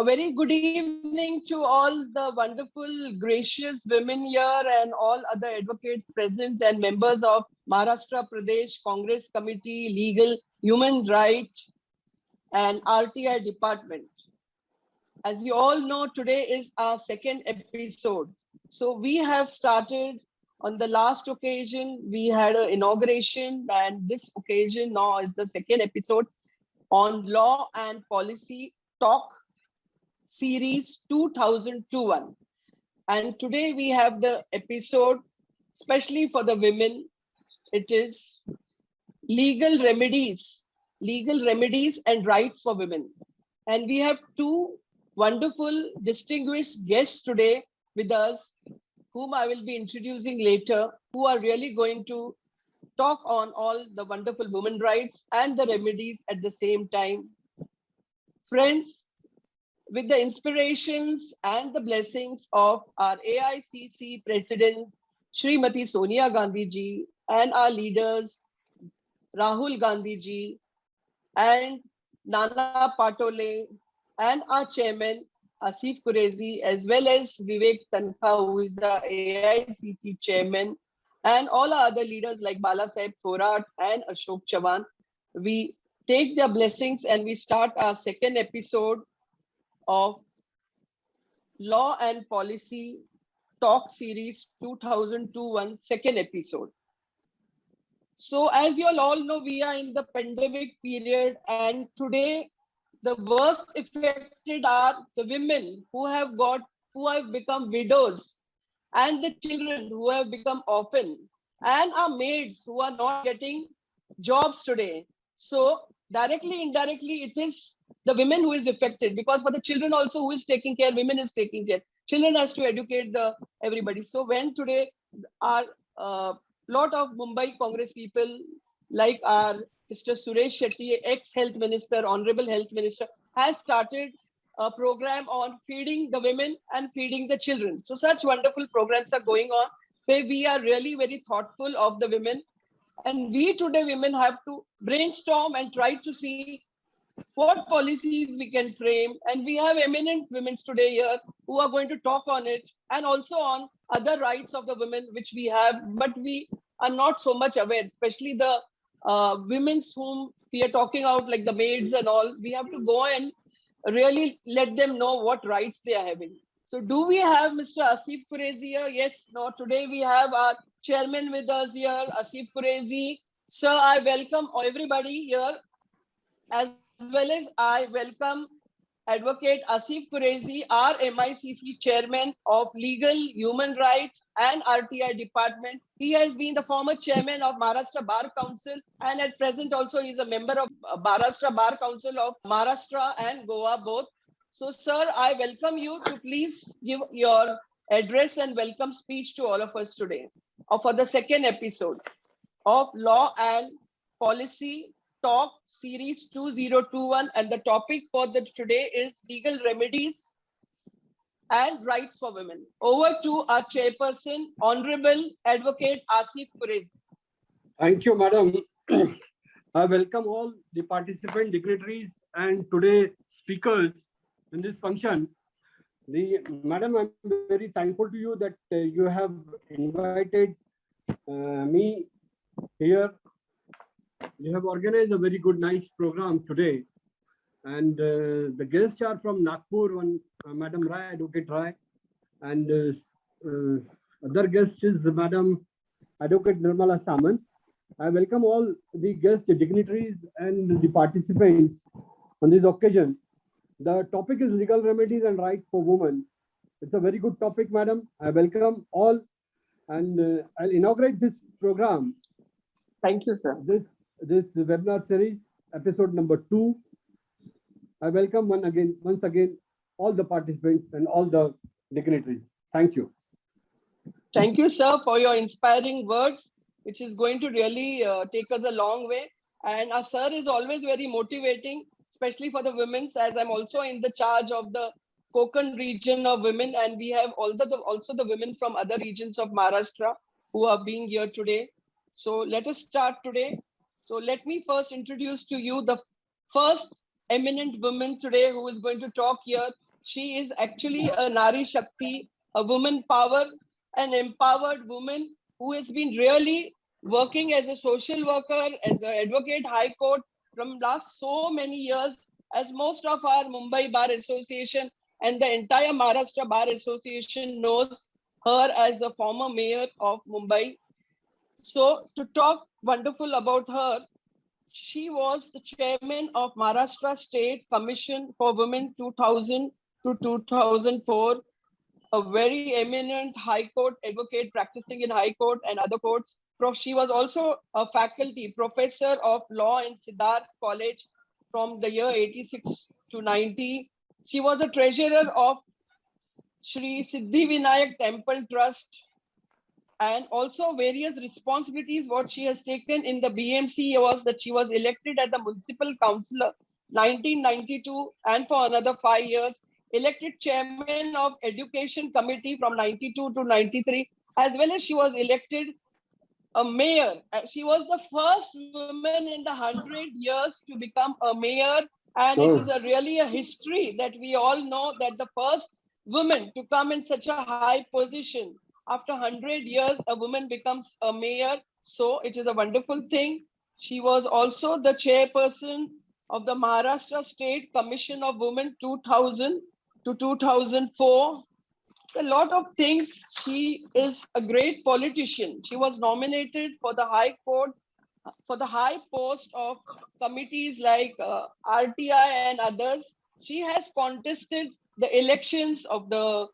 A very good evening to all the wonderful, gracious women here and all other advocates present and members of Maharashtra Pradesh Congress Committee, Legal, Human Rights and RTI Department. As you all know, today is our second episode. So we have started on the last occasion, we had an inauguration, and this occasion now is the second episode on law and policy talk series 2021. And today we have the episode especially for the women. It is legal remedies and rights for women. And we have two wonderful distinguished guests today with us, whom I will be introducing later, who are really going to talk on all the wonderful women rights and the remedies at the same time. Friends, with the inspirations and the blessings of our AICC President, Srimati Sonia Gandhi ji, and our leaders, Rahul Gandhi ji, and Nana Patole, and our chairman, Asif Kurezi, as well as Vivek Tanka, who is the AICC chairman, and all our other leaders like Bala Sahib Thorat and Ashok Chavan. We take their blessings and we start our second episode of Law and Policy Talk Series 2021, second episode. So as you all know, we are in the pandemic period, and today the worst affected are the women who have become widows, and the children who have become orphan, and our maids who are not getting jobs today. So directly, indirectly, it is the women who is affected, because for the children also, who is taking care, women is taking care. Children has to educate everybody. So when today our lot of Mumbai Congress people, like our Mr. Suresh Shetty, ex-health minister, honorable health minister, has started a program on feeding the women and feeding the children. So such wonderful programs are going on, where we are really very thoughtful of the women. And we today women have to brainstorm and try to see what policies we can frame. And we have eminent women today here who are going to talk on it, and also on other rights of the women which we have, but we are not so much aware, especially the women whom we are talking about, like the maids and all. We have to go and really let them know what rights they are having. So do we have Mr. Asif Kurezi here? Yes, no, today we have our chairman with us here, Asif Kurezi. Sir, I welcome everybody here, as well as I welcome Advocate Asif Kurezi, our MICC chairman of Legal, Human Rights and RTI Department. He has been the former chairman of Maharashtra Bar Council, and at present also he is a member of Maharashtra Bar Council of Maharashtra and Goa both. So sir, I welcome you to please give your address and welcome speech to all of us today, or for the second episode of Law and Policy Talk Series 2021, and the topic for today is legal remedies and rights for women. Over to our chairperson, Honorable Advocate Asif Kurezi. Thank you, madam. I welcome all the participant dignitaries and today speakers in this function. Madam, I'm very thankful to you that you have invited me here. You have organized a very good, nice program today. And the guests are from Nagpur, Madam Rai, Advocate Rai. And other guest is Madam Advocate Nirmala Samant. I welcome all the guest dignitaries and the participants on this occasion. The topic is legal remedies and rights for women. It's a very good topic, madam. I welcome all, and I'll inaugurate this program. Thank you, sir. This webinar series, episode number 2. I welcome once again all the participants and all the dignitaries. Thank you. Thank you, sir, for your inspiring words, which is going to really take us a long way. And our sir is always very motivating, especially for the women, as I'm also in the charge of the Konkan region of women, and we have also the women from other regions of Maharashtra who are being here today. So let us start today. So let me first introduce to you the first eminent woman today who is going to talk here, She is actually a Nari Shakti, a woman power, an empowered woman who has been really working as a social worker, as an advocate, High Court from last so many years, as most of our Mumbai Bar Association and the entire Maharashtra Bar Association knows her as a former mayor of Mumbai. So to talk wonderful about her, she was the chairman of Maharashtra State Commission for Women 2000 to 2004, a very eminent High Court advocate practicing in High Court and other courts. She was also a faculty professor of law in Siddharth College from the year 86 to 90. She was the treasurer of Shri Siddhi Vinayak Temple Trust, and also various responsibilities what she has taken in the BMC was that she was elected as the municipal councillor 1992, and for another 5 years elected chairman of education committee from 92 to 93, as well as she was elected a mayor. She was the first woman in the 100 years to become a mayor, and it is really a history that we all know that the first woman to come in such a high position after 100 years, a woman becomes a mayor. So it is a wonderful thing. She was also the chairperson of the Maharashtra State Commission of Women 2000 to 2004. A lot of things. She is a great politician. She was nominated for the High Court, for the high post of committees like RTI and others. She has contested the elections of the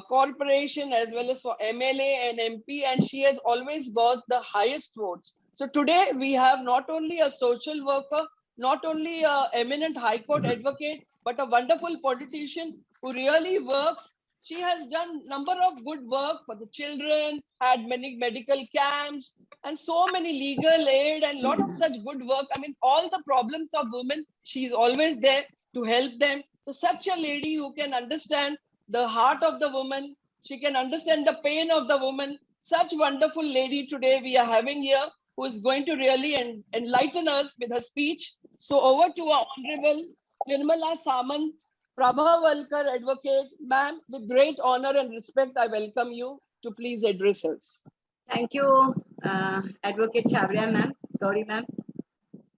corporation as well as for MLA and MP, and she has always got the highest votes. So today we have not only a social worker, not only a eminent High Court advocate, but a wonderful politician who really works. She has done number of good work for the children, had many medical camps, and so many legal aid and lot of such good work. I mean, all the problems of women, she's always there to help them. So such a lady who can understand the heart of the woman, she can understand the pain of the woman. Such wonderful lady today we are having here, who is going to really enlighten us with her speech. So over to our Honorable Nirmala Samant, Prabhavalkar advocate. Ma'am, with great honor and respect, I welcome you to please address us. Thank you, Advocate Chavria ma'am, Gauri ma'am,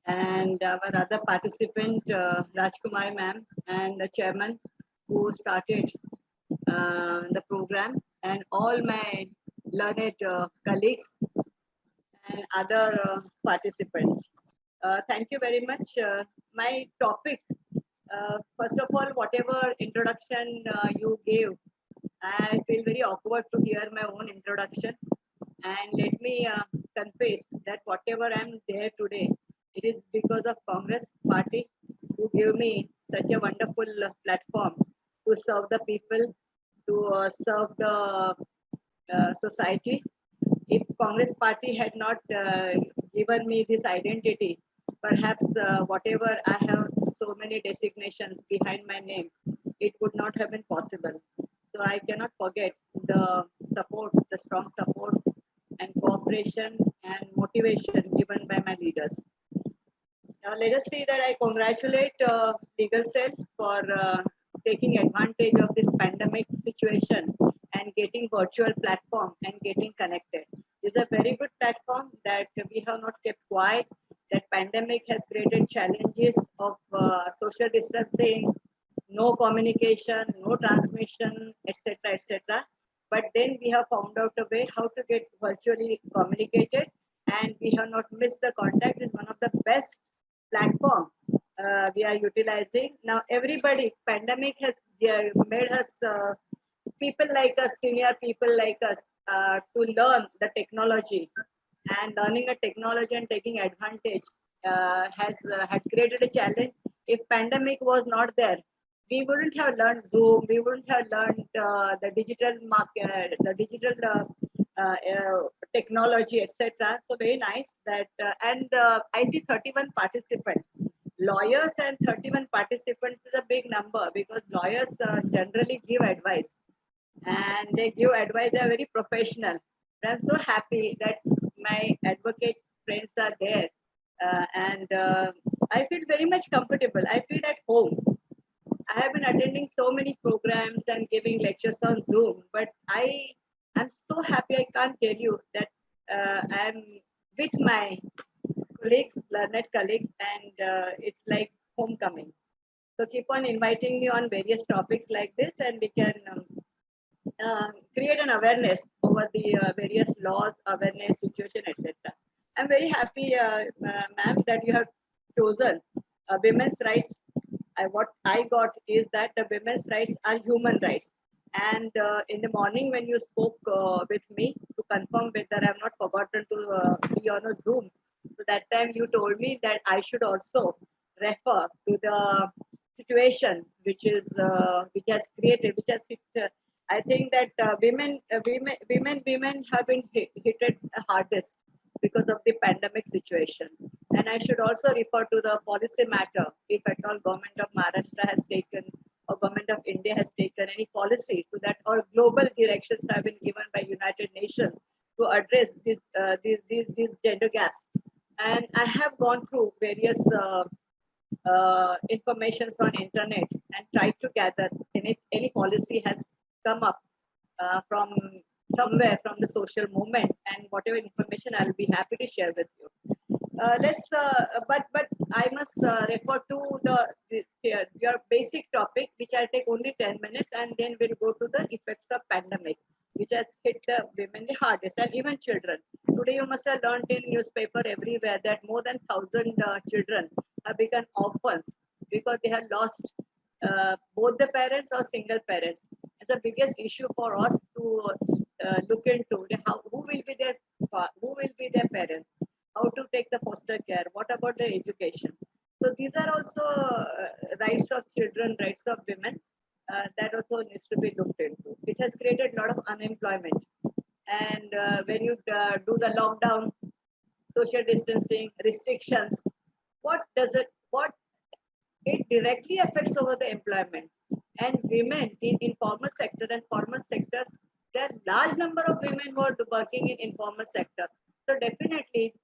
and our other participant, Rajkumari ma'am, and the chairman who started the program, and all my learned colleagues and other participants. Thank you very much. My topic, first of all, whatever introduction you gave, I feel very awkward to hear my own introduction. And let me confess that whatever I'm there today, it is because of Congress Party who gave me such a wonderful platform to serve the people, to serve the society. If Congress Party had not given me this identity, perhaps whatever I have so many designations behind my name, it would not have been possible. So I cannot forget the support, the strong support and cooperation and motivation given by my leaders. Now let us see that I congratulate Legal Cell for taking advantage of this pandemic situation and getting virtual platform and getting connected. This is a very good platform that we have not kept quiet. That pandemic has created challenges of social distancing, no communication, no transmission, etc., etc. But then we have found out a way how to get virtually communicated, and we have not missed the contact. Is one of the best platform we are utilizing. Now everybody, pandemic has made us, people like us, senior people like us, to learn the technology, and learning a technology and taking advantage had created a challenge. If pandemic was not there, we wouldn't have learned Zoom, we wouldn't have learned the digital market, the digital technology, etc. So very nice that, and I see 31 participants. Lawyers and 31 participants is a big number, because lawyers generally give advice, and they give advice, they are very professional. I'm so happy that my advocate friends are there, and I feel very much comfortable. I feel at home. I have been attending so many programs and giving lectures on Zoom, but am so happy I can't tell you that I'm with my colleagues, learned colleagues, and it's like homecoming. So keep on inviting me on various topics like this, and we can create an awareness over the various laws, awareness, situation, etc. I'm very happy, ma'am, that you have chosen women's rights. What I got is that the women's rights are human rights. And in the morning when you spoke with me to confirm whether I have not forgotten to be on a Zoom, so that time you told me that I should also refer to the situation which has created, which has hit. I think that women have been hit hardest because of the pandemic situation. And I should also refer to the policy matter, if at all government of Maharashtra has taken or government of India has taken any policy to that, or global directions have been given by United Nations to address these gender gaps. And I have gone through various informations on internet and tried to gather any policy has come up from somewhere from the social movement, and whatever information I'll be happy to share with you. But I must refer to your basic topic, which I'll take only 10 minutes, and then we'll go to the effects of pandemic, which has hit the women the hardest, and even children. Today you must have learned in newspaper everywhere that more than 1,000 children have become orphans because they have lost both the parents or single parents. It's the biggest issue for us to look into. Who will be their parents? How to take the foster care? What about the education? So these are also rights of children, rights of women that also needs to be looked into. It has created a lot of unemployment, and when you do the lockdown, social distancing restrictions, what it directly affects over the employment. And women in informal sector and formal sectors, there are large number of women who are working in informal sector. So definitely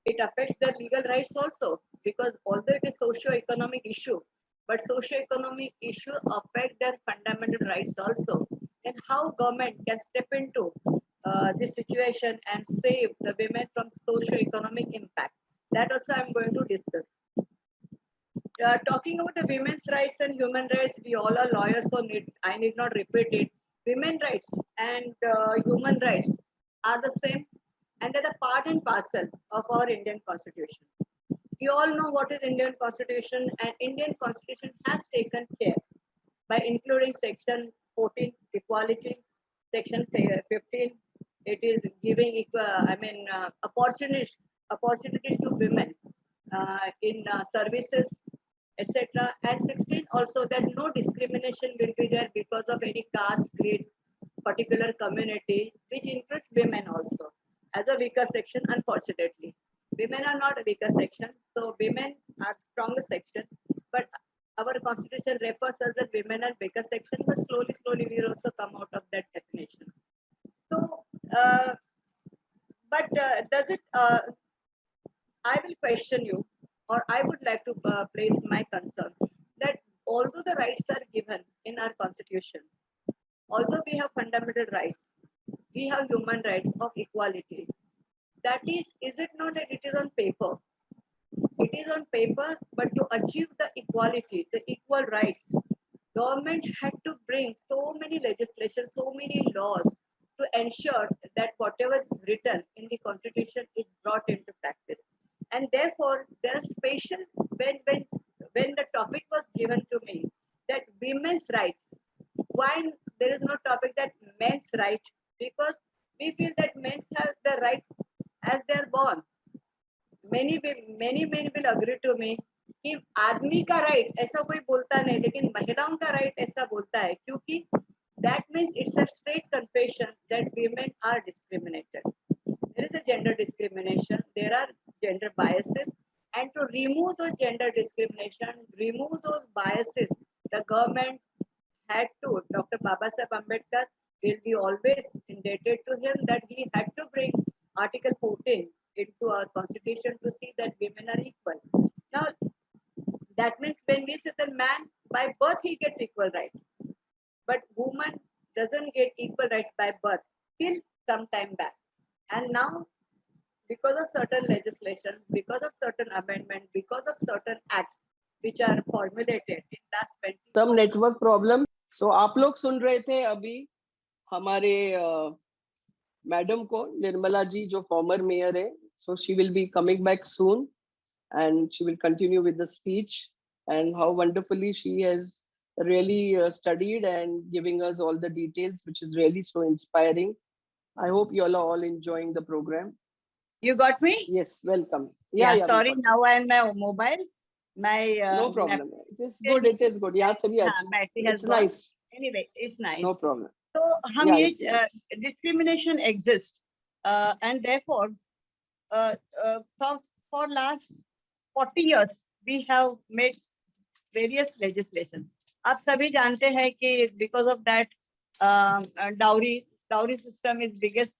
it affects their legal rights also, because although it is socio-economic issue, but socio-economic issue affect their fundamental rights also. And how government can step into this situation and save the women from socio-economic impact. That also I'm going to discuss. Talking about the women's rights and human rights, we all are lawyers, so I need not repeat it. Women rights and human rights are the same, and they're the part and parcel of our Indian Constitution. We all know what is Indian Constitution, and Indian Constitution has taken care by including Section 14, equality, Section 15, it is giving opportunities to women in services, etc. And 16 also that no discrimination will be there because of any caste, creed, particular community, which includes women also as a weaker section. Unfortunately, women are not a weaker section, so women are stronger section. But our constitution refers us that women are weaker section, but slowly we will also come out of that definition. So, does it? I will question you, or I would like to place my concern that although the rights are given in our constitution, although we have fundamental rights, we have human rights of equality. That is it not that it is on paper? It is on paper, but to achieve the equality, the equal rights, government had to bring so many legislation, so many laws to ensure that whatever is written in the constitution is brought into practice. And therefore, there are special when the topic was given to me that women's rights. Why there is no topic that men's right? Because we feel that men have the right as they are born. Many men will agree to me कि आदमी का right ऐसा कोई बोलता नहीं, लेकिन महिलाओं का right ऐसा बोलता है, क्योंकि that means it's a straight confession that women are discriminated. There is a gender discrimination, there are gender biases, and to remove those gender discrimination, remove those biases, the government had to, Dr. Babasaheb Ambedkar will be always indebted to him that he had to bring Article 14 into our constitution to see that women are equal. Now, That means when we say that man by birth he gets equal right, but woman doesn't get equal rights by birth till some time back. And now, because of certain legislation, because of certain amendment, because of certain acts which are formulated in last 20 some network problem. So आप लोग सुन रहे थे अभी हमारे madam को, निर्मला जी, जो farmer mayor है. So she will be coming back soon and she will continue with the speech and how wonderfully she has really studied and giving us all the details, which is really so inspiring. I hope you all are all enjoying the program. You got me? Yes, welcome. Yeah, we sorry, got it. now I am my mobile. My No problem. It is good. It is good. Yeah, से भी हाँ, अच्छा. battery has It's gone. nice. Anyway, it's nice. No problem. So हम Yeah, ये it's nice. discrimination exists, and therefore for last 40 years we have made various legislation. आप सभी जानते हैं कि because of that dowry system is biggest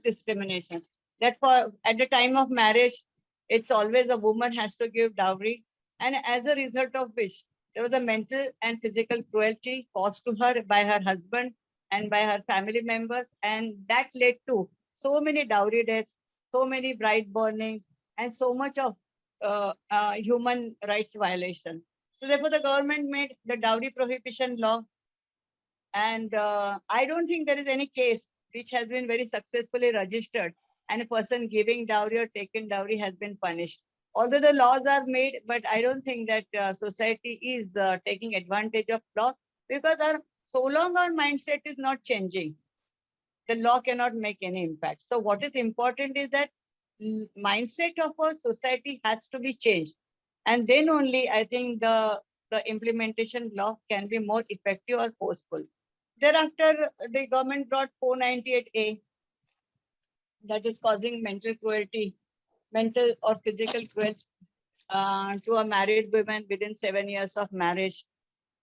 discrimination. That for at the time of marriage, it's always a woman has to give dowry, and as a result of which there was a mental and physical cruelty caused to her by her husband and by her family members, and that led to so many dowry deaths, so many bride burnings, and so much of human rights violation. So therefore, the government made the dowry prohibition law, and I don't think there is any case which has been very successfully registered and a person giving dowry or taking dowry has been punished. Although the laws are made, but I don't think that society is taking advantage of law, because so long our mindset is not changing, the law cannot make any impact. So what is important is that mindset of our society has to be changed. And then only I think the implementation law can be more effective or forceful. Thereafter, the government brought 498A, that is causing mental cruelty, mental or physical cruelty to a married woman within 7 years of marriage.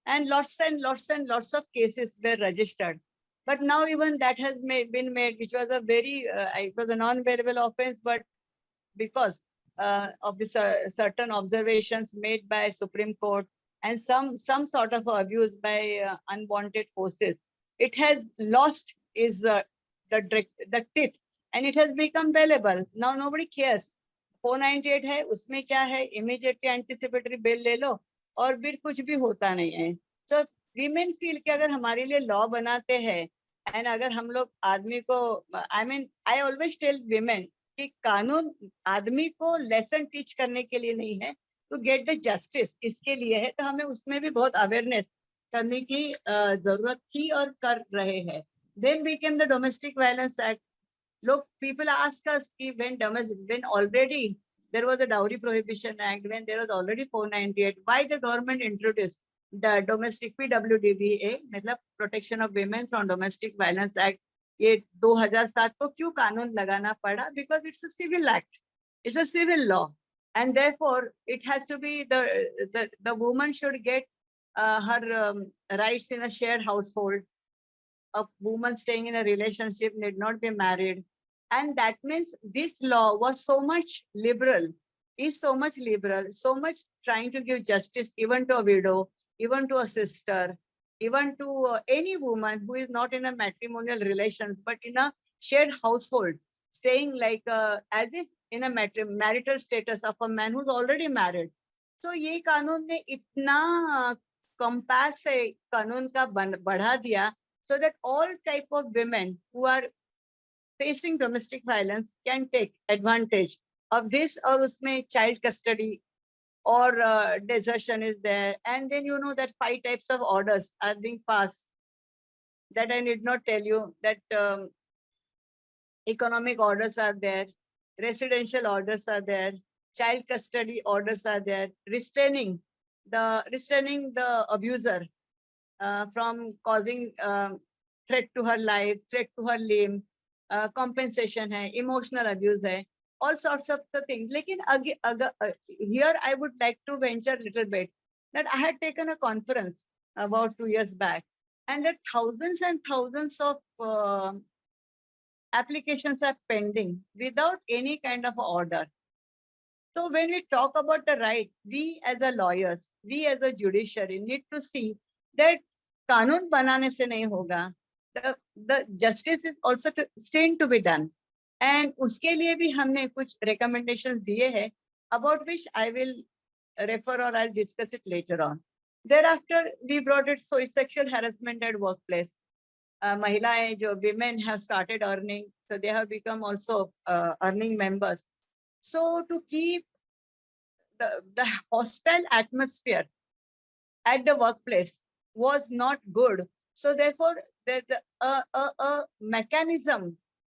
And lots of cases were registered. But now even that has been made, which was a very, it was a non-bearable offense, but because of the certain observations made by Supreme Court and some sort of abuse by unwanted forces, it has lost the teeth and it has become bailable. Now nobody cares. 498 है, उसमें क्या है, immediately anticipatory bail ले लो और फिर कुछ भी होता नहीं है. So women feel कि अगर हमारे लिए law बनाते हैं and अगर हम लोग आदमी को, I always tell women कि कानून आदमी को लेसन टीच करने के लिए नहीं है, to get the justice इसके लिए है. तो हमें उसमें भी बहुत अवेयरनेस करने की जरूरत थी और कर रहे हैं. Then became the Domestic Violence Act. Look, people ask us when already there was a Dowry Prohibition Act, when there was already 498, why the government introduced the domestic PWDVA, मतलब Protection of Women from Domestic Violence Act. ये 2007 को क्यों कानून लगाना पड़ा? Because it's a civil act, it's a civil law, and therefore it has to be the woman should get her rights in a shared household. A woman staying in a relationship need not be married. And that means this law was so much liberal, is so much liberal, so much trying to give justice even to a widow, even to a sister, even to any woman who is not in a matrimonial relations, but in a shared household, staying like as if in a marital status of a man who's already married. So ये कानून ने इतना compass से कानून का बढ़ा दिया, so that all type of women who are facing domestic violence can take advantage of this, or usme child custody or desertion is there. And then you know that 5 types of orders are being passed that I need not tell you, that economic orders are there, residential orders are there, child custody orders are there, restraining the abuser from causing threat to her life, threat to her limb, compensation hai, emotional abuse hai, all sorts of the things. Lekin here I would like to venture a little bit that I had taken a conference about 2 years back, and that thousands and thousands of applications are pending without any kind of order. So when we talk about the right, we as a lawyers, we as a judiciary need to see that कानून बनाने से नहीं होगा. The justice is also seen to be done. And उसके लिए भी हमने कुछ recommendations दिए हैं, about which I will refer or I'll discuss it later on. Thereafter, we brought it sexual harassment at workplace. Mahilaएं जो women have started earning, so they have become also earning members. So to keep the hostile atmosphere at the workplace was not good. So therefore, there's a mechanism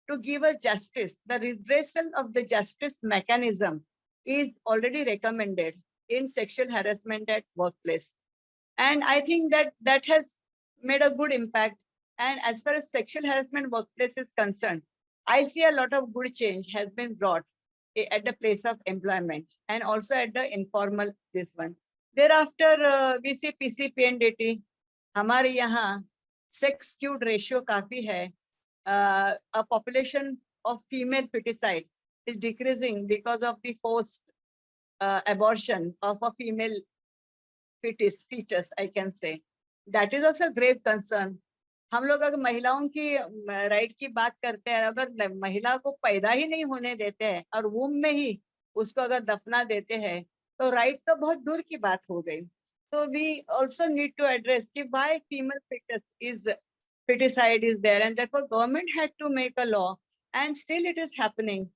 to give a justice. The redressal of the justice mechanism is already recommended in sexual harassment at workplace. And I think that has made a good impact. And as far as sexual harassment workplace is concerned, I see a lot of good change has been brought at the place of employment and also at the informal this one. Thereafter, we see PCPNDT. हमारे यहाँ sex skewed ratio काफी है. A population of female feticide is decreasing because of the forced abortion of a female fetus, I can say. That is also a grave concern. हम लोग अगर महिलाओं की right की बात करते हैं, अगर महिला को पैदा ही नहीं होने देते हैं और वूम में ही उसको अगर दफना देते हैं, तो राइट तो बहुत दूर की बात हो गई. So we also need to address why female feticide is there, and therefore government had to make a law, and still it is happening.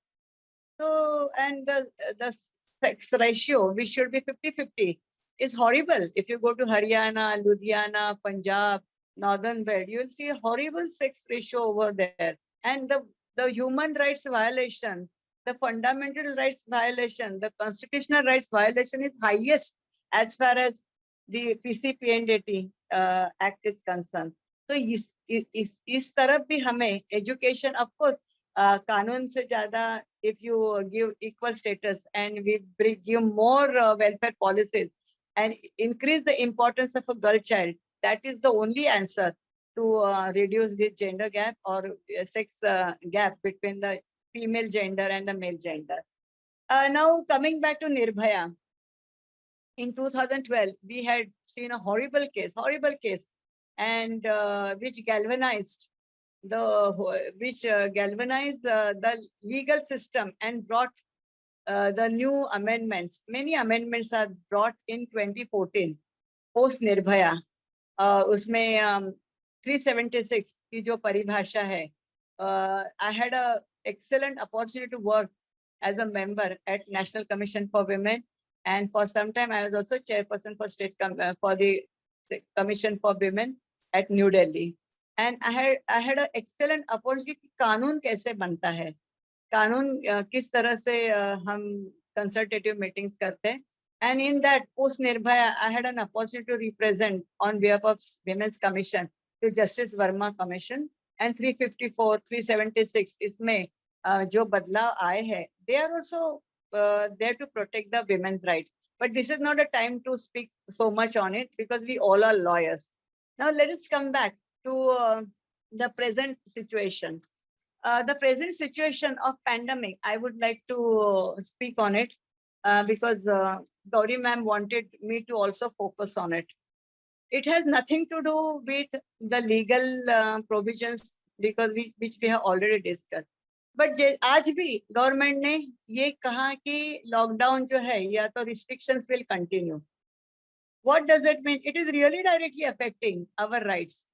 So, and the sex ratio, which should be 50-50, is horrible. If you go to Haryana, Ludhiana, Punjab, Northern Belt, you will see a horrible sex ratio over there. And the human rights violation, the fundamental rights violation, the constitutional rights violation is highest as far as the PCPNDT Act is concerned. So इस तरफ भी हमें education, of course, कानून से ज़्यादा, if you give equal status and we give more welfare policies and increase the importance of a girl child, that is the only answer to reduce the gender gap or sex gap between the female gender and the male gender. Now coming back to Nirbhaya, in 2012, we had seen a horrible case, and which galvanized the legal system and brought the new amendments. Many amendments are brought in 2014, post Nirbhaya. उसमें 376 की जो परिभाषा है, I had a excellent opportunity to work as a member at National Commission for Women, and for some time I was also chairperson for for the Commission for Women at New Delhi. And I had an excellent opportunity कि कानून कैसे बनता है, कानून किस तरह से हम consultative meetings करते हैं. And in that post Nirbhaya, I had an opportunity to represent on behalf of Women's Commission to Justice Verma Commission, and 354, 376 इसमें जो बदलाव आए हैं, they are also there to protect the women's right. But this is not a time to speak so much on it because we all are lawyers. Now let us come back to the present situation. The present situation of pandemic, I would like to speak on it because Gauri ma'am wanted me to also focus on it. It has nothing to do with the legal provisions because which we have already discussed. But आज भी government ने ये कहा कि lockdown जो है या तो restrictions will continue. What does it mean? It is really directly affecting our rights.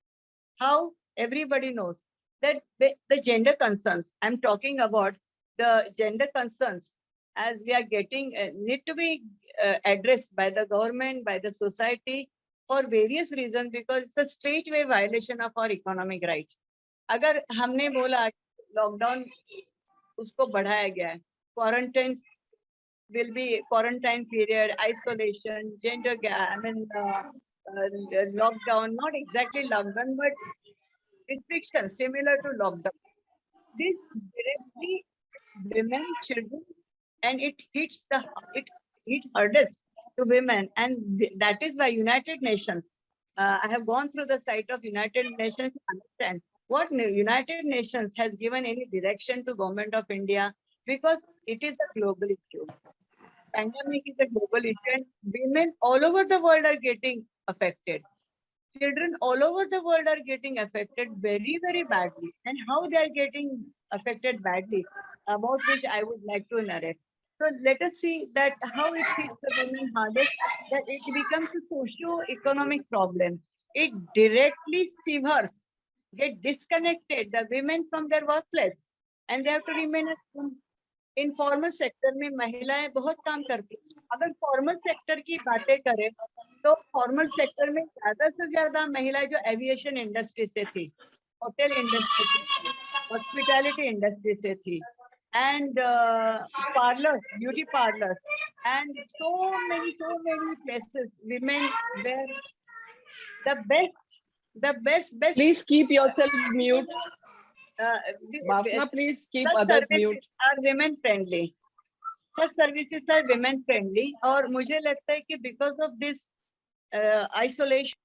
How? Everybody knows that the gender concerns, I'm talking about the gender concerns as we are getting, need to be addressed by the government, by the society for various reasons because it's a straightway violation of our economic right. अगर हमने बोला lockdown उसको बढ़ाया गया है, quarantine will be quarantine period, isolation, gender gap, I mean lockdown, not exactly lockdown, but restrictions similar to lockdown. This directly women, children, and it hits hardest to women, and that is why United Nations. I have gone through the site of United Nations to understand what United Nations has given any direction to Government of India because it is a global issue. pandemic is a global issue and women all over the world are getting affected. Children all over the world are getting affected very, very badly. And how they are getting affected badly, about which I would like to narrate. So let us see that how it hits the women hardest, that it becomes a socio-economic problem. It directly severs, get disconnected the women from their workplace, and they have to remain at home. In formal sector में महिलाएं बहुत काम करती हैं. अगर formal sector की बातें करें तो फॉर्मल सेक्टर में ज्यादा से ज्यादा महिलाएं जो एविएशन इंडस्ट्री से थी, होटल इंडस्ट्री से थी, हॉस्पिटैलिटी इंडस्ट्री से थी, and parlours, beauty parlours, and so many places women were the best Please keep yourself mute. Bhavna, please keep such others services mute. are women friendly. Such services are women friendly. और मुझे लगता है कि because of this isolation,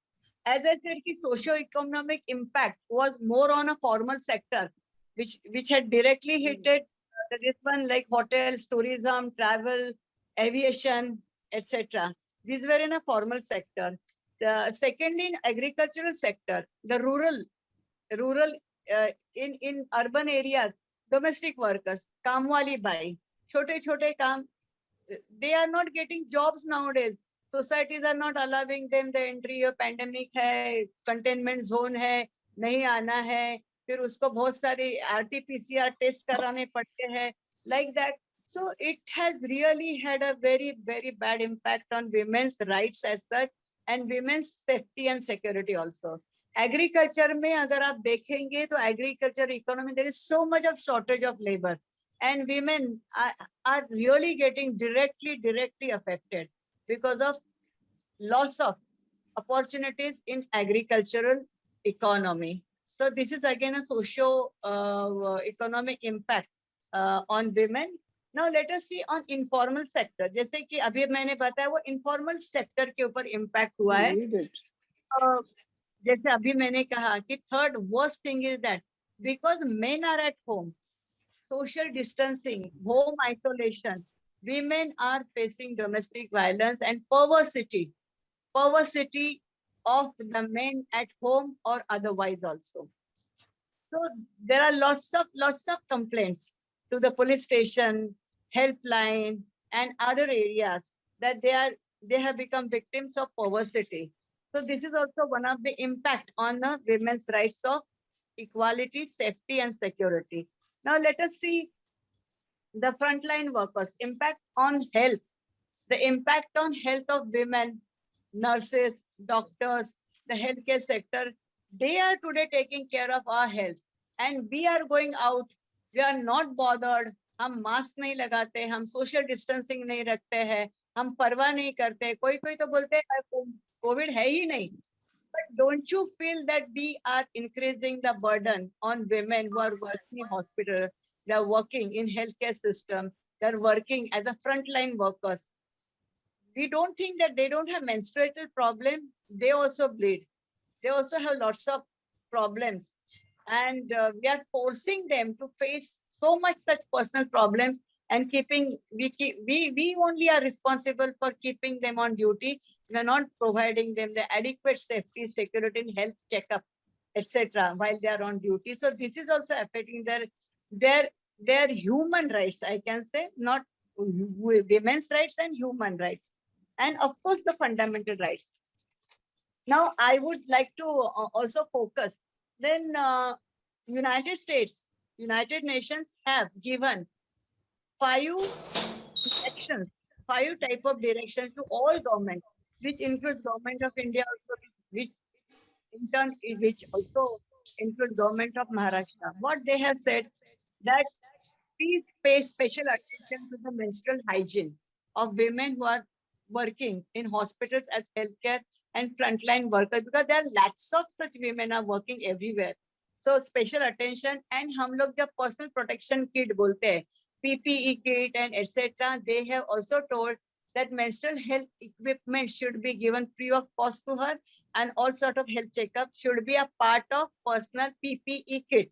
as I said, कि socio-economic impact was more on a formal sector, which had directly hit it. This one like hotels, tourism, travel, aviation, etc. These were in a formal sector. Secondly, in agricultural sector, the rural in urban areas, domestic workers, काम वाली by, छोटे काम, they are not getting jobs nowadays. Societies are not allowing them the entry. of pandemic है, containment zone है, नहीं आना है, फिर उसको बहुत सारी RT-PCR टेस्ट कराने पड़ते हैं, like that. So it has really had a very, very bad impact on women's rights as such and women's safety and security also. Agriculture में अगर आप देखेंगे तो agriculture economy, there is so much of shortage of labor and women are really getting directly affected because of loss of opportunities in agricultural economy. So this is again a socio-economic impact on women. Now let us see on informal sector. जैसे कि अभी मैंने बताया वो informal sector के ऊपर impact हुआ है. जैसे अभी मैंने कहा कि third worst thing is that because men are at home, social distancing, home isolation, women are facing domestic violence and perversity of the men at home or otherwise also. So there are lots of complaints to the police station, helpline, and other areas that they have become victims of perversity. So this is also one of the impact on the women's rights of equality, safety, and security. Now let us see the frontline workers, impact on health, the impact on health of women, nurses, doctors, the healthcare sector. They are today taking care of our health and we are going out. We are not bothered. हम mask नहीं लगाते, हम social distancing नहीं रखते हैं, हम परवाह नहीं करते. कोई तो बोलते हैं कोविड है ही नहीं. But don't you feel that we are increasing the burden on women who are working in hospital, they are working in healthcare system, they are working as a frontline workers. We don't think that they don't have menstrual problem. They also bleed. They also have lots of problems. And we are forcing them to face so much such personal problems and we only are responsible for keeping them on duty. We are not providing them the adequate safety, security, and health checkup, etc. while they are on duty. So this is also affecting their human rights, I can say, not women's rights and human rights. And of course, the fundamental rights. Now, I would like to also focus. Then United States, United Nations have given 5 directions, 5 type of directions to all governments, which includes government of India also, which in turn, which also includes government of Maharashtra. What they have said that please pay special attention to the menstrual hygiene of women who are working in hospitals as healthcare and frontline workers, because there are lakhs of such women are working everywhere. So special attention. And हम लोग जब personal protection kit बोलते हैं, PPE kit and etc., they have also told that menstrual health equipment should be given free of cost to her, and all sort of health checkup should be a part of personal PPE kit.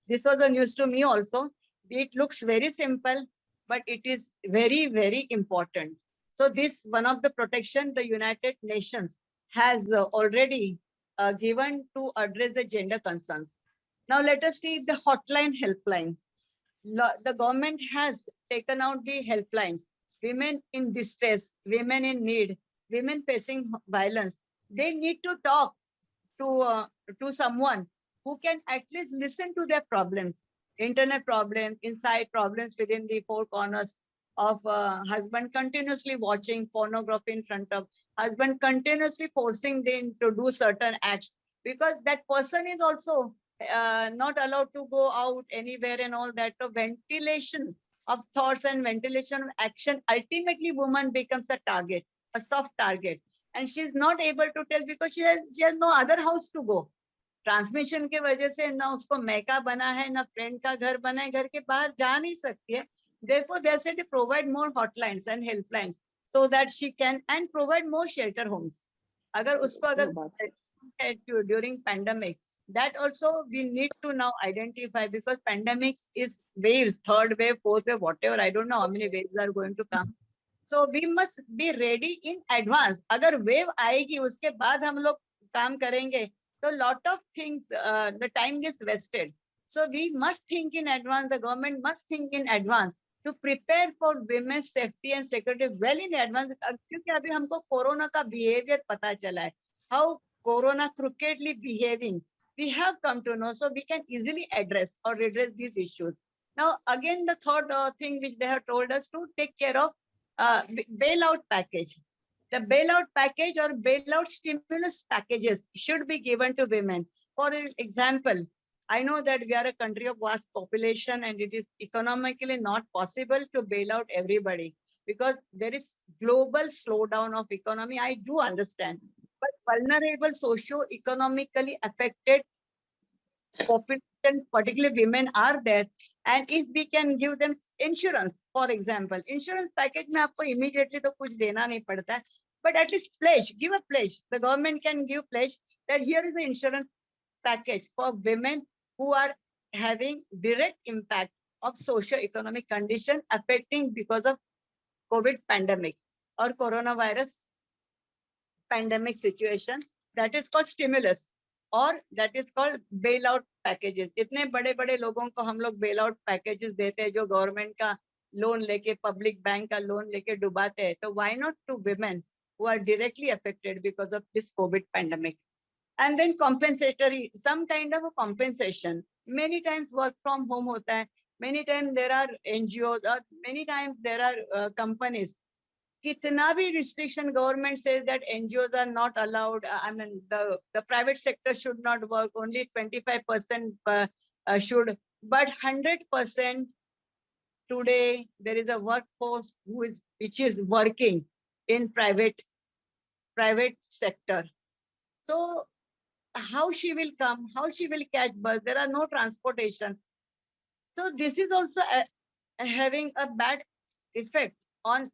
This was a news to me also. It looks very simple, but it is very, very important. So this one of the protection the United Nations has already given to address the gender concerns. Now let us see the hotline helpline. The government has taken out the helplines. Women in distress, women in need, women facing violence, they need to talk to someone who can at least listen to their problems, internet problems, inside problems within the four corners of husband continuously watching pornography in front of husband, continuously forcing them to do certain acts, because that person is also not allowed to go out anywhere and all that. So ventilation of thoughts and ventilation of action, ultimately woman becomes a target, a soft target. And she's not able to tell because she has no other house to go. Transmission के वजह से ना उसको मैका बना है ना friend का घर बना है, घर के बाहर जा नहीं सकती है. Therefore, they said to provide more hotlines and helplines so that she can and provide more shelter homes. अगर उसको अगर during pandemic, that also we need to now identify, because pandemics is waves, third wave, fourth wave, whatever. I don't know how many waves are going to come. So we must be ready in advance. अगर wave आएगी उसके बाद हम लोग काम करेंगे, so lot of things, the time gets wasted. So we must think in advance. The government must think in advance to prepare for women's safety and security well in advance. क्योंकि अभी हमको कोरोना का behavior पता चला है, how corona crookedly behaving. We have come to know, so we can easily address or redress these issues. Now, again, the third thing which they have told us to take care of bailout package. The bailout package or bailout stimulus packages should be given to women. For example, I know that we are a country of vast population and it is economically not possible to bail out everybody because there is global slowdown of economy. I do understand, but vulnerable socio-economically affected population, particularly women, are there. And if we can give them insurance, for example, insurance package में आपको immediately तो कुछ देना नहीं पड़ता है, but at least pledge, give a pledge. The government can give pledge that here is the insurance package for women who are having direct impact of socio-economic condition affecting because of COVID pandemic or coronavirus pandemic situation. That is called stimulus. और that is called bailout packages. इतने बड़े बड़े लोगों को हम लोग bailout packages देते हैं जो गवर्नमेंट का लोन लेके पब्लिक बैंक का लोन लेके डुबाते हैं. तो why not to women who are directly affected because of this COVID pandemic? And then compensatory, some kind of a compensation. Many times work from home होता है. Many times there are NGOs or many times there are companies. Kitna bhi restriction government says that NGOs are not allowed. I mean, the private sector should not work. Only 25% should, but 100% today there is a workforce which is working in private sector. So how she will come? How she will catch bus? There are no transportation. So this is also having a bad effect on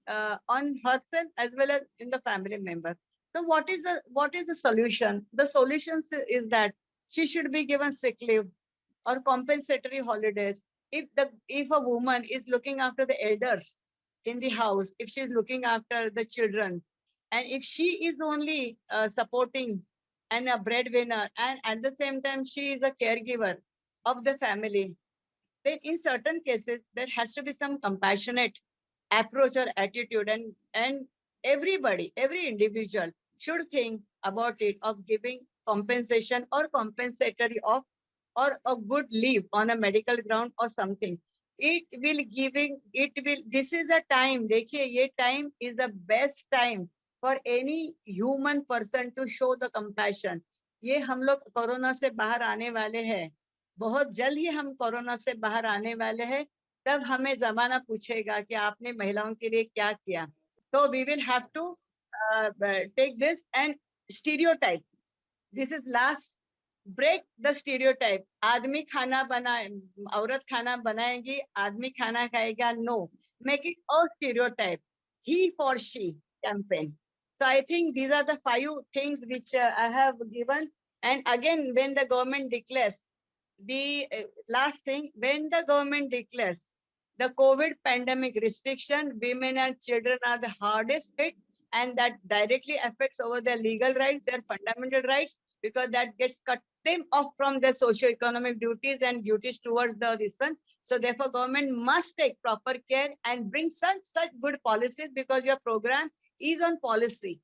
herself as well as in the family member. So what is the solution? The solution is that she should be given sick leave or compensatory holidays. If a woman is looking after the elders in the house, if she is looking after the children, and if she is only supporting and a breadwinner, and at the same time she is a caregiver of the family, then in certain cases there has to be some compassionate approach or attitude, and everybody, every individual should think about it of giving compensation or compensatory of or a good leave on a medical ground or something. This is a time, देखिए ये time is the best time for any human person to show the compassion. ये हम लोग corona से बाहर आने वाले हैं, बहुत जल्द ही हम कोरोना से बाहर आने वाले हैं, तब हमें जमाना पूछेगा कि आपने महिलाओं के लिए क्या किया. So we will have to take this and stereotype. This is last. Break the stereotype. आदमी खाना बनाए, औरत खाना बनाएगी, आदमी खाना खाएगा. No, make it all stereotype. He for she campaign. So I think these are the 5 things which I have given. And again, when the government declares, the last thing, when the government declares the COVID pandemic restriction, women and children are the hardest hit, and that directly affects over their legal rights, their fundamental rights, because that gets cut them off from their socio-economic duties and duties towards this one. So therefore, government must take proper care and bring such good policies, because your program is on policy,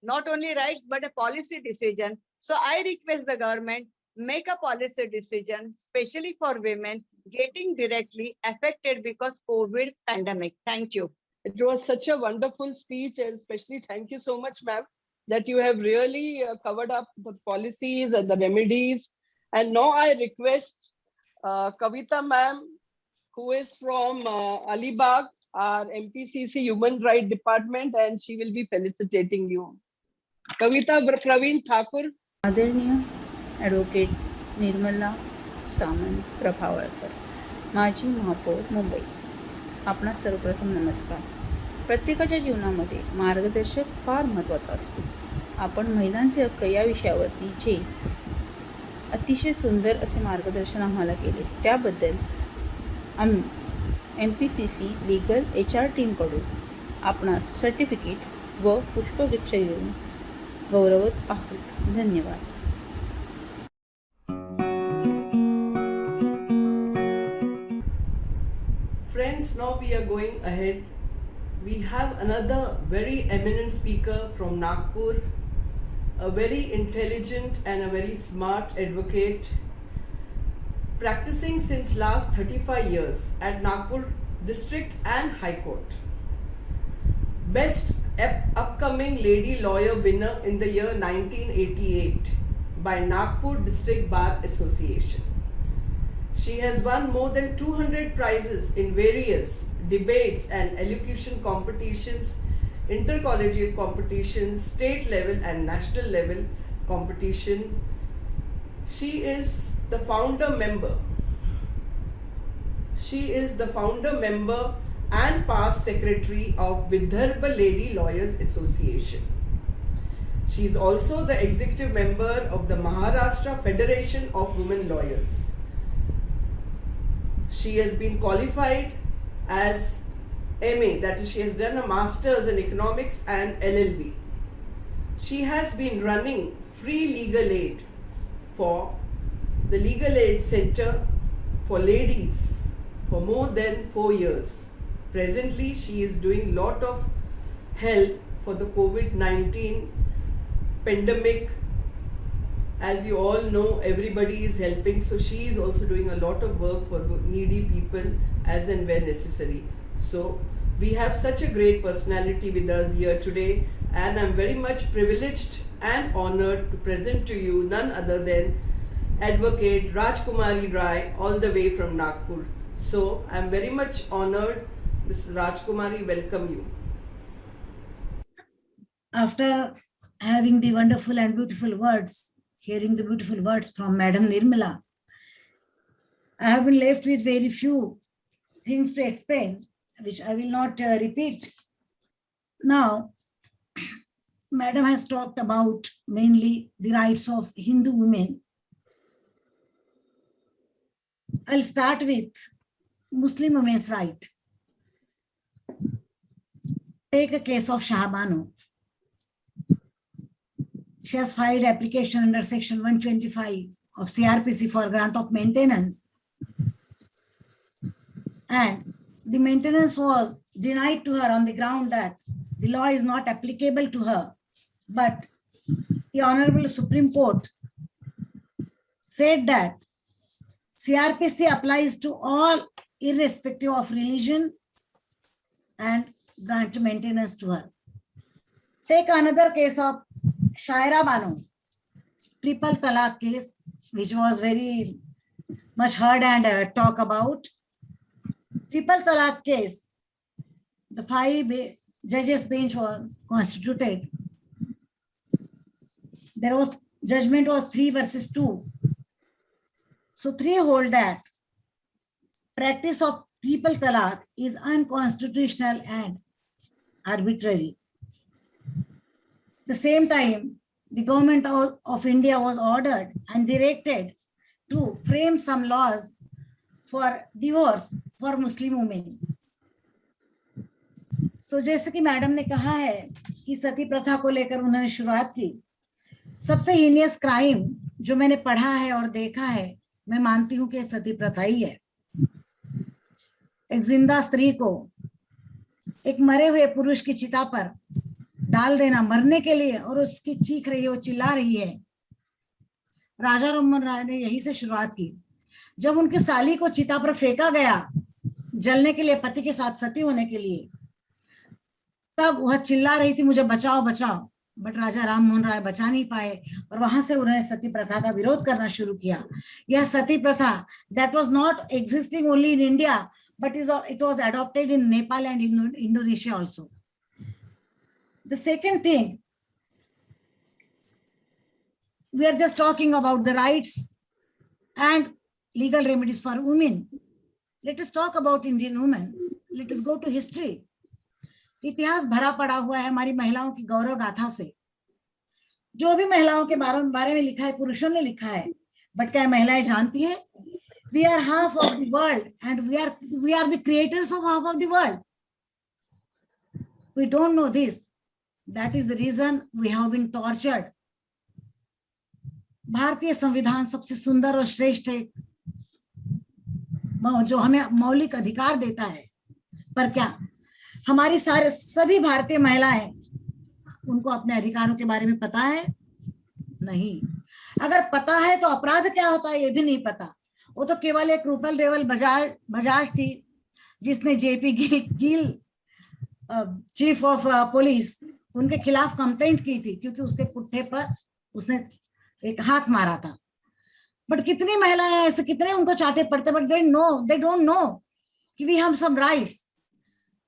not only rights, but a policy decision. So I request the government, make a policy decision, especially for women getting directly affected because COVID pandemic. Thank you. It was such a wonderful speech, and especially thank you so much, ma'am, that you have really covered up the policies and the remedies. And now I request Kavita ma'am, who is from Alibag, our MPCC Human Rights Department, and she will be felicitating you. Kavita Praveen Thakur. आदरणीय advocate Nirmala सामंत प्रभावळकर, माजी महापौर मुंबई. आपणास सर्वप्रथम नमस्कार. प्रत्येकाच्या जीवनामध्ये मार्गदर्शक फार महत्त्वाचा असतो. आपण महिलांचे हक्क या विषयावरती जे अतिशय सुंदर असे मार्गदर्शन आम्हाला केले त्याबद्दल आम्ही MPCC लीगल HR टीमकडून आपणास सर्टिफिकेट व पुष्पगुच्छ देऊन गौरवत आहोत. धन्यवाद. Friends, now we are going ahead. We have another very eminent speaker from Nagpur, a very intelligent and a very smart advocate, practicing since last 35 years at Nagpur District and High Court. Best upcoming lady lawyer winner in the year 1988 by Nagpur District Bar Association. She has won more than 200 prizes in various debates and elocution competitions, intercollegiate competitions, state level and national level competition. She is the founder member. She is the founder member and past secretary of Vidarbha Lady Lawyers Association. She is also the executive member of the Maharashtra Federation of Women Lawyers. She has been qualified as MA, that is, she has done a master's in economics and LLB. She has been running free legal aid for the Legal Aid Center for ladies for more than 4 years. Presently, she is doing lot of help for the COVID-19 pandemic. As you all know, everybody is helping, so she is also doing a lot of work for the needy people as and where necessary. So we have such a great personality with us here today, and I'm very much privileged and honored to present to you none other than Advocate Rajkumari Rai, all the way from Nagpur. So I'm very much honored. Ms. Rajkumari, welcome you. After having the wonderful and beautiful words, hearing the beautiful words from Madam Nirmala, I have been left with very few things to explain, which I will not repeat. Now, Madam has talked about mainly the rights of Hindu women. I'll start with Muslim women's right. Take a case of Shahabano. She has filed application under section 125 of CRPC for grant of maintenance. And the maintenance was denied to her on the ground that the law is not applicable to her. But the Honorable Supreme Court said that CRPC applies to all irrespective of religion and grant maintenance to her. Take another case of Shaira Banu, triple talaq case, which was very much heard and talk about. Triple talaq case, the 5 judges bench was constituted. There was judgment was 3 versus 2. So 3 hold that practice of triple talaq is unconstitutional and arbitrary. The same time, the government of India was ordered and directed to frame some laws for divorce for Muslim women. So जैसे कि madam ने कहा है कि सती प्रथा को लेकर उन्होंने शुरुआत की, सबसे हीनियस क्राइम जो मैंने पढ़ा है और देखा है, मैं मानती हूँ कि सती प्रथा ही है। एक जिंदा स्त्री को एक मरे हुए पुरुष की चिता पर डाल देना मरने के लिए, और उसकी चीख रही है, वो चिल्ला रही है। राजा राममोहन राय ने यही से शुरुआत की। जब उनकी साली को चिता पर फेंका गया जलने के लिए, पति के साथ सती होने के लिए, तब वह चिल्ला रही थी मुझे बचाओ बचाओ, बट राजा राममोहन राय बचा नहीं पाए, और वहां से उन्होंने सती प्रथा का विरोध करना शुरू किया। यह सती प्रथा that was not existing only in India, but it was adopted in Nepal and in Indonesia also. The second thing, we are just talking about the rights and legal remedies for women. Let us talk about Indian women. Let us go to history. इतिहास भरा पड़ा हुआ है हमारी महिलाओं की गौरव गाथा से। जो भी महिलाओं के बारे में लिखा है पुरुषों ने लिखा है, बट क्या महिलाएं जानती है? We are half of the world and we are the creators of half of the world. We don't know this. That is the reason we have been tortured. भारतीय संविधान सबसे सुंदर और श्रेष्ठ है, जो हमें मौलिक अधिकार देता है, पर क्या हमारी सभी भारतीय महिलाएं उनको अपने अधिकारों के बारे में पता है? नहीं। अगर पता है तो अपराध क्या होता है ये भी नहीं पता। वो तो केवल एक रूपल देवल बजाज थी जिसने JP Gill chief of police उनके खिलाफ कंप्लेंट की थी क्योंकि उसके पुट्ठे पर उसने एक हाथ मारा था। बट कितनी महिलाएं ऐसे, कितने उनको चाटे पड़ते, बट दे डोंट नो कि वी हैव सम राइट्स।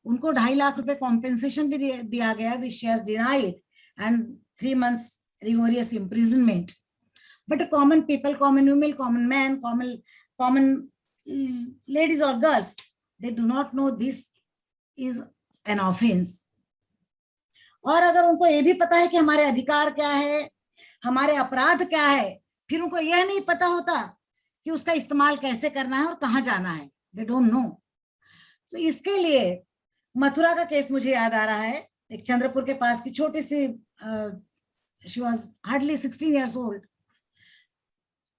उनको 2.5 लाख रुपए कॉम्पेंसेशन भी दिया गया, which she has denied, and 3 months rigorous imprisonment. But common people, common women, common men, common ladies or girls, they do not know this is an offense. और अगर उनको ये भी पता है कि हमारे अधिकार क्या है, हमारे अपराध क्या है, फिर उनको यह नहीं पता होता कि उसका इस्तेमाल कैसे करना है और कहाँ जाना है। They don't know. तो इसके लिए मथुरा का केस मुझे याद आ रहा है। एक चंद्रपुर के पास की छोटी सी, she was hardly 16 years old.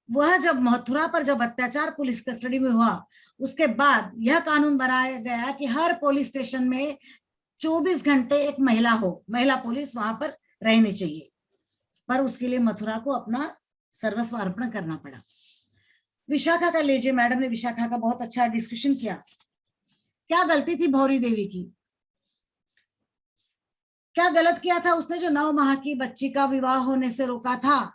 वह जब मथुरा पर जब अत्याचार पुलिस कस्टडी में हुआ, उसके बाद यह कानून बनाया गया कि हर पुलिस स्टेशन में 24 घंटे एक महिला हो, महिला पुलिस वहां पर रहनी चाहिए। पर उसके लिए मथुरा को अपना सर्वस्व अर्पण करना पड़ा। विशाखा का लीजिए, मैडम ने विशाखा का बहुत अच्छा डिस्कशन किया। क्या गलती थी भौरी देवी की? क्या गलत किया था उसने जो 9 माह की बच्ची का विवाह होने से रोका था?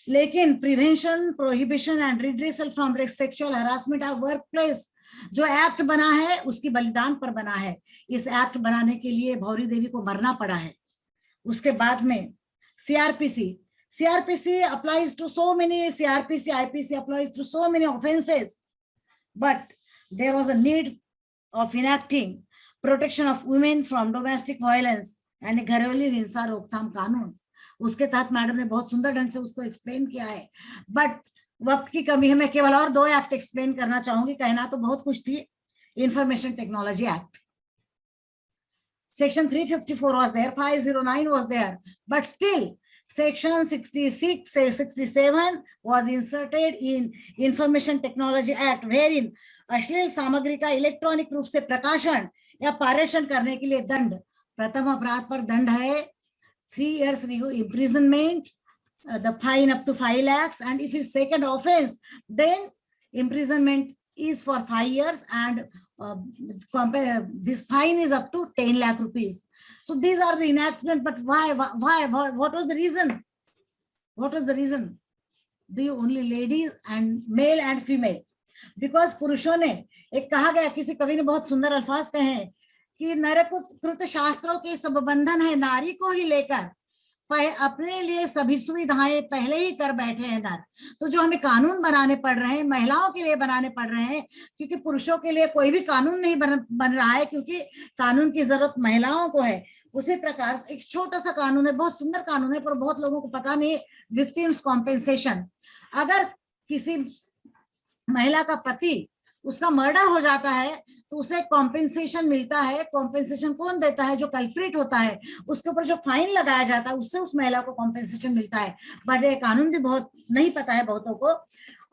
लेकिन prevention, prohibition and redressal from sexual harassment of work place जो एक्ट बना है उसकी बलिदान पर बना है। इस एक्ट बनाने के लिए भौरी देवी को मरना पड़ा है। उसके बाद में CRPC applies to so many, CRPC, IPC applies to so many offenses, but there was a need of enacting protection of women from domestic violence and घरेलू हिंसा रोकथाम कानून। उसके तहत मैडम ने बहुत सुंदर ढंग से उसको एक्सप्लेन किया है, बट वक्त की कमी है। मैं केवल और 2 एक्ट एक्सप्लेन करना चाहूंगी, कहना तो बहुत कुछ थी। Information technology act, section 354 was there, 509 was there, but still section 66, 67 was inserted in Information Technology Act, wherein अश्लील सामग्री का इलेक्ट्रॉनिक रूप से प्रकाशन या पारेषण करने के लिए दंड, प्रथम अपराध पर दंड है 3 years imprisonment, the fine up to 5 lakhs, and if it's second offense, then imprisonment is for 5 years, and this fine is up to 10 lakh rupees. So these are the enactment, but why, what was the reason? What was the reason? The only ladies and male and female, because पुरुषों ने, एक कहा गया, किसी कवि ने बहुत सुंदर अल्फाज कहे हैं कि नरकृत शास्त्रों के सब बंधन है नारी को ही लेकर, अपने लिए सभी सुविधाएं पहले ही कर बैठे हैं नर। तो जो हमें कानून बनाने पड़ रहे हैं महिलाओं के लिए बनाने पड़ रहे हैं, क्योंकि पुरुषों के लिए कोई भी कानून नहीं बन रहा है, क्योंकि कानून की जरूरत महिलाओं को है। उसी प्रकार एक छोटा सा कानून है, बहुत सुंदर कानून है, पर बहुत लोगों को पता नहीं, विक्टिम्स कॉम्पेंसेशन। अगर किसी महिला का पति उसका मर्डर हो जाता है तो उसे कॉम्पेंसेशन मिलता है। कॉम्पेंसेशन कौन देता है? जो कल्प्रिट होता है, उसके ऊपर जो फाइन लगाया जाता है उससे उस महिला को कॉम्पेंसेशन मिलता है। बट ये कानून भी बहुत नहीं पता है बहुतों को।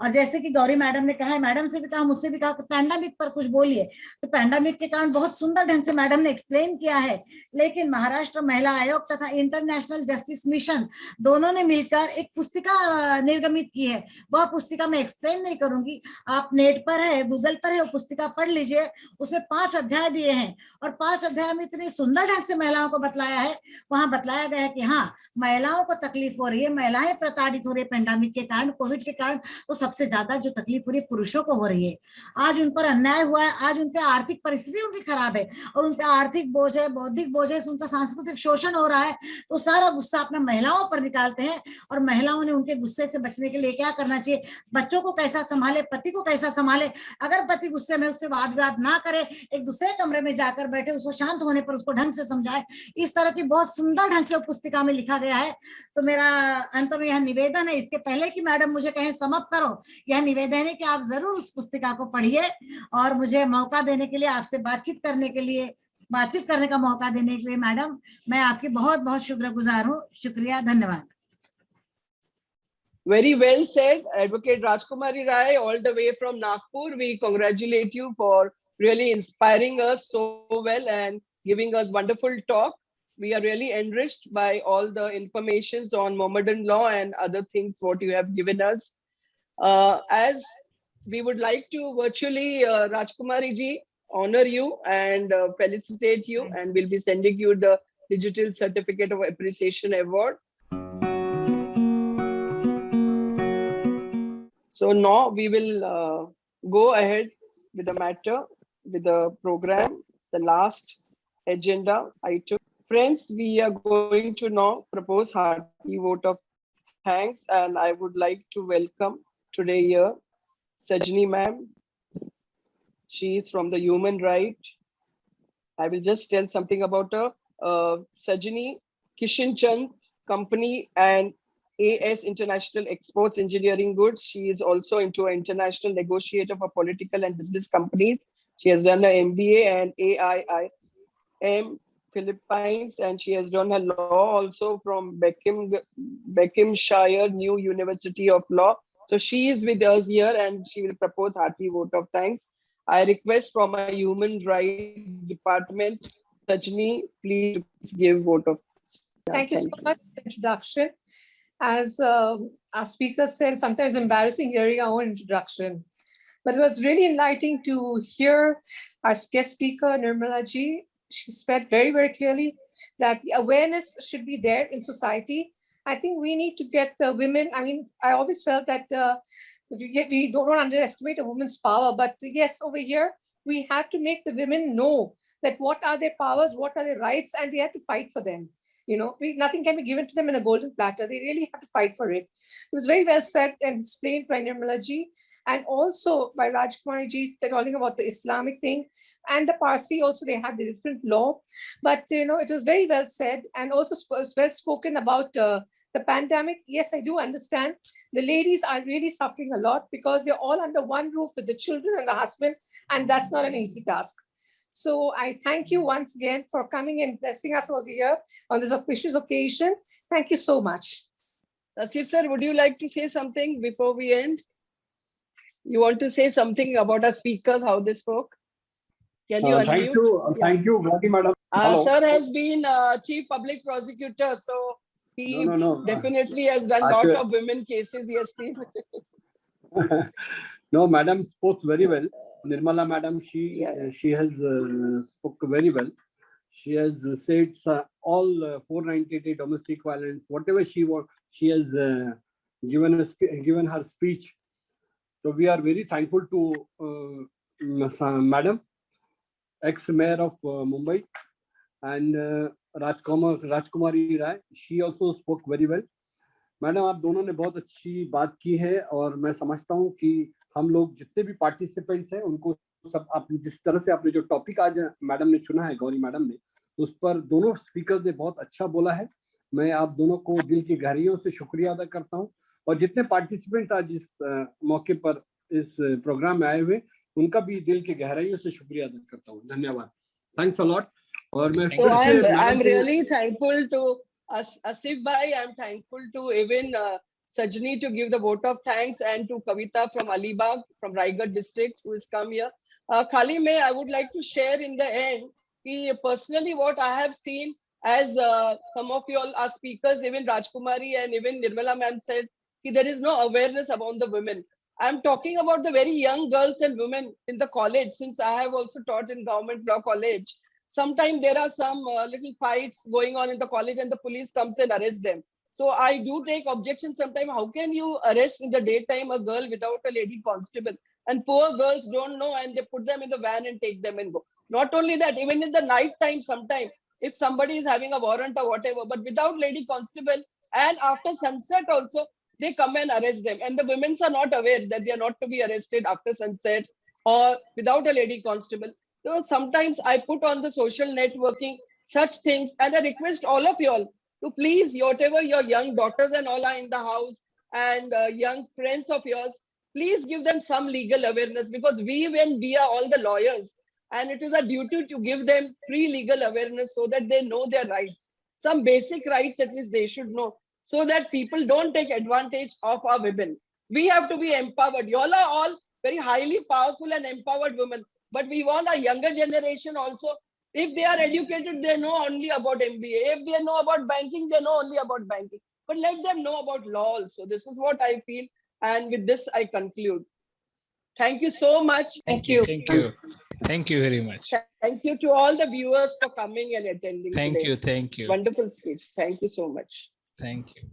और जैसे कि गौरी मैडम ने कहा है, मैडम से भी कहा, मुझसे भी कहा कि पैंडेमिक पर कुछ बोलिए, तो पैंडेमिक के कारण बहुत सुंदर ढंग से मैडम ने एक्सप्लेन किया है। लेकिन महाराष्ट्र महिला आयोग तथा इंटरनेशनल जस्टिस मिशन दोनों ने मिलकर एक पुस्तिका निर्गमित की है। वह पुस्तिका मैं एक्सप्लेन नहीं करूंगी, आप नेट पर है, गूगल पर है, वो पुस्तिका पढ़ लीजिए। उसमें 5 अध्याय दिए हैं और 5 अध्याय में इतने सुंदर ढंग से महिलाओं को बतलाया है। वहां बतलाया गया है कि हाँ, महिलाओं को तकलीफ हो रही है, महिलाएं प्रताड़ित हो रही है पैंडेमिक के कारण, कोविड के कारण। तो सबसे ज्यादा जो तकलीफ हो रही है पुरुषों को हो रही है। आज उन पर अन्याय हुआ है, आज उन पर आर्थिक परिस्थिति उनकी खराब है और उन पर आर्थिक बोझ है, बौद्धिक बोझ है, उनका सांस्कृतिक शोषण हो रहा है। तो सारा गुस्सा अपने महिलाओं पर निकालते हैं। और महिलाओं ने उनके गुस्से से बचने के लिए क्या करना चाहिए? बच्चों को कैसा संभाले, पति को कैसा संभाले। अगर पति गुस्से में उससे वाद विवाद ना करे, एक दूसरे कमरे में जाकर बैठे, उसको शांत होने पर उसको ढंग से समझाए। इस तरह की बहुत सुंदर ढंग से पुस्तिका में लिखा गया है। तो मेरा अंत में यह निवेदन है, इसके पहले कि मैडम मुझे कहें समाप्त करो, यह निवेदन है कि आप जरूर उस पुस्तिका को पढ़िए और मुझे मौका देने के लिए, आपसे बातचीत करने का मौका देने के लिए मैडम, मैं आपकी बहुत बहुत शुक्रगुजार हूँ। शुक्रिया, धन्यवाद। Very well said, Advocate Rajkumari Rai, all the way from Nagpur. We congratulate you for really inspiring us so well and giving us wonderful talk. We are really enriched by all the informations on Mohammedan law and other things what you have given us. As we would like to virtually, Rajkumari ji, honor you and felicitate you, and we'll be sending you the digital certificate of appreciation award. So now we will go ahead with the matter, with the program, the last agenda item. Friends, we are going to now propose hearty vote of thanks, and I would like to welcome today here Sajni ma'am. She is from the Human Right. I will just tell something about her. Sajni Kishan Chand Company and AS International Exports Engineering Goods. She is also into an international negotiator for political and business companies. She has done an MBA and AIIM Philippines, and she has done her law also from Beckhamshire New University of Law. So she is with us here and she will propose hearty vote of thanks. I request from our Human Rights Department, Sajni, please give vote of thanks. Thank you so much for the introduction. As our speaker said, sometimes embarrassing hearing our own introduction. But it was really enlightening to hear our guest speaker, Nirmala ji. She said very, very clearly that the awareness should be there in society. I think we need to get women. I mean, I always felt that we don't underestimate a woman's power. But yes, over here, we have to make the women know that what are their powers, what are their rights, and they have to fight for them. You know, nothing can be given to them in a golden platter. They really have to fight for it. It was very well said and explained by Nirmala ji, and also by Rajkumari ji, talking about the Islamic thing, and the Parsi also, they have the different law. But, you know, it was very well said, and also well spoken about the pandemic. Yes, I do understand. The ladies are really suffering a lot because they're all under one roof with the children and the husband, and that's not an easy task. So I thank you once again for coming and blessing us over here on this auspicious occasion. Thank you so much. Asif sir, would you like to say something before we end? You want to say something about our speakers, how they spoke? Can you unmute? Thank you, Gandhi madam. Sir has been chief public prosecutor, so he definitely has done a lot of women cases. Yes, Steve. No, madam spoke very well. Nirmala madam, she has spoke very well. She has said all 498 domestic violence, whatever she has given her speech. So we are very thankful to madam, ex-mayor of Mumbai, and Rajkumari Rai. She also spoke very well. Madam, आप दोनों ने बहुत अच्छी बात की है और मैं समझता हूँ कि हम लोग जितने भी पार्टिसिपेंट्स हैं उनको सब, आप जिस तरह से आपने जो टॉपिक आज मैडम ने चुना है, गौरी मैडम ने, उस पर दोनों स्पीकर ने बहुत अच्छा बोला है। मैं आप दोनों को दिल की गहराइयों से शुक्रिया अदा करता हूँ और जितने पार्टिसिपेंट्स आज इस मौके पर इस प्रोग्राम में आए हुए उनका भी दिल की गहराइयों से शुक्रिया अदा करता हूँ। धन्यवाद, थैंक्स अ लॉट। और मैं So I'm really thankful to Asif Bhai. I'm thankful to even Sajni to give the vote of thanks, and to Kavita from Alibag, from Raigad district, who has come here. Khali Mein, I would like to share in the end, personally what I have seen, as some of you all are speakers, even Rajkumari and even Nirmala ma'am said, there is no awareness about the women. I'm talking about the very young girls and women in the college, since I have also taught in government law college. Sometimes there are some little fights going on in the college and the police comes and arrests them. So I do take objection sometimes. How can you arrest in the daytime a girl without a lady constable? And poor girls don't know, and they put them in the van and take them and go. Not only that, even in the night time, sometimes if somebody is having a warrant or whatever, but without lady constable, and after sunset also, they come and arrest them. And the women are not aware that they are not to be arrested after sunset or without a lady constable. So sometimes I put on the social networking such things, and I request all of you all to please, whatever your young daughters and all are in the house, and young friends of yours, please give them some legal awareness, because when we are all the lawyers, and it is a duty to give them free legal awareness so that they know their rights. Some basic rights at least they should know, so that people don't take advantage of our women. We have to be empowered. You all are all very highly powerful and empowered women. But we want a younger generation also. If they are educated, they know only about MBA. If they know about banking, they know only about banking. But let them know about law also. This is what I feel. And with this, I conclude. Thank you so much. Thank you. Thank you. Thank you very much. Thank you to all the viewers for coming and attending Thank today. you. Thank you. Wonderful speech. Thank you so much. Thank you.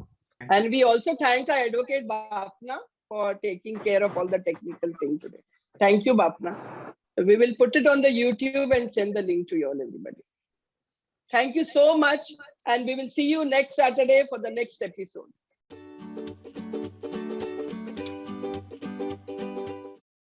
And we also thank our advocate Bapna for taking care of all the technical thing today. Thank you, Bapna. We will put it on the YouTube and send the link to you all, everybody. Thank you so much. And we will see you next Saturday for the next episode.